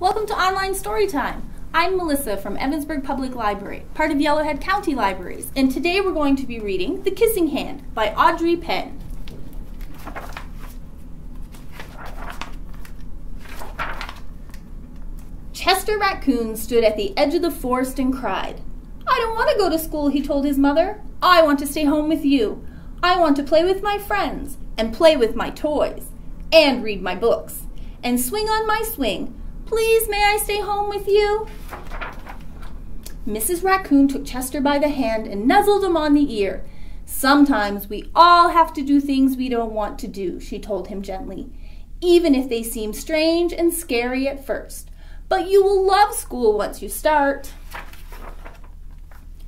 Welcome to Online Storytime. I'm Melissa from Evansburg Public Library, part of Yellowhead County Libraries, and today we're going to be reading The Kissing Hand by Audrey Penn. Chester Raccoon stood at the edge of the forest and cried. "I don't want to go to school," he told his mother. "I want to stay home with you. I want to play with my friends, and play with my toys, and read my books, and swing on my swing. Please, may I stay home with you?" Mrs. Raccoon took Chester by the hand and nuzzled him on the ear. "Sometimes we all have to do things we don't want to do," she told him gently, "even if they seem strange and scary at first. But you will love school once you start.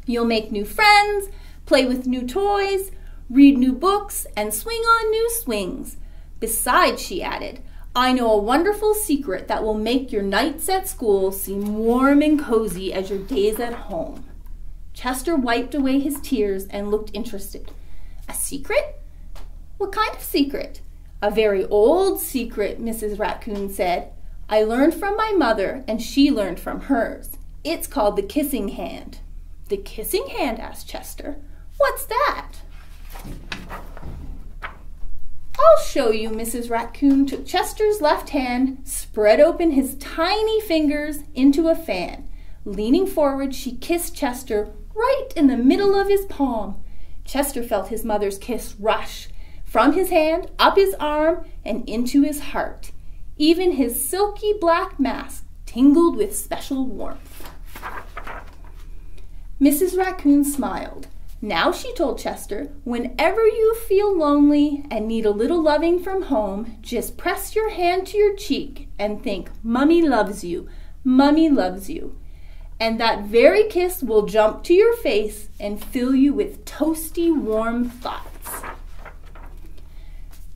You'll make new friends, play with new toys, read new books, and swing on new swings. Besides," she added, "I know a wonderful secret that will make your nights at school seem warm and cozy as your days at home." Chester wiped away his tears and looked interested. "A secret? What kind of secret?" "A very old secret," Mrs. Raccoon said. "I learned from my mother, and she learned from hers. It's called the kissing hand." "The kissing hand?" asked Chester. "What's that?" "I'll show you." Mrs. Raccoon took Chester's left hand, spread open his tiny fingers into a fan. Leaning forward, she kissed Chester right in the middle of his palm. Chester felt his mother's kiss rush from his hand, up his arm, and into his heart. Even his silky black mask tingled with special warmth. Mrs. Raccoon smiled. "Now," she told Chester, "whenever you feel lonely and need a little loving from home, just press your hand to your cheek and think, 'Mummy loves you, Mummy loves you.' And that very kiss will jump to your face and fill you with toasty, warm thoughts."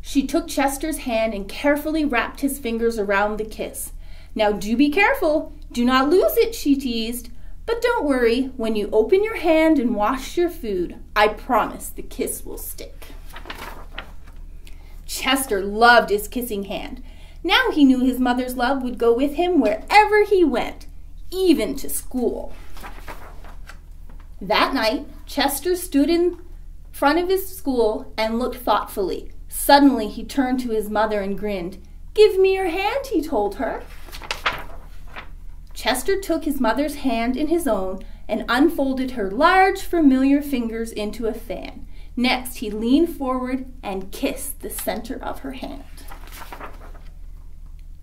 She took Chester's hand and carefully wrapped his fingers around the kiss. "Now do be careful. Do not lose it," she teased. "But don't worry, when you open your hand and wash your food, I promise the kiss will stick." Chester loved his kissing hand. Now he knew his mother's love would go with him wherever he went, even to school. That night, Chester stood in front of his school and looked thoughtfully. Suddenly he turned to his mother and grinned. "Give me your hand," he told her. Chester took his mother's hand in his own and unfolded her large, familiar fingers into a fan. Next, he leaned forward and kissed the center of her hand.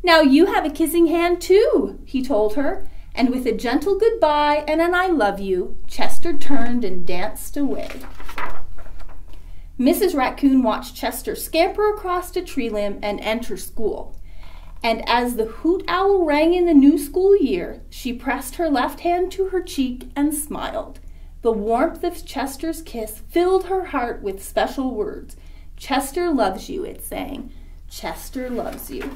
"Now you have a kissing hand too," he told her, and with a gentle goodbye and an "I love you," Chester turned and danced away. Mrs. Raccoon watched Chester scamper across a tree limb and enter school. And as the hoot owl rang in the new school year, she pressed her left hand to her cheek and smiled. The warmth of Chester's kiss filled her heart with special words. "Chester loves you," it sang. "Chester loves you.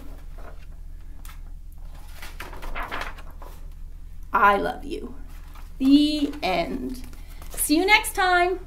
I love you." The end. See you next time.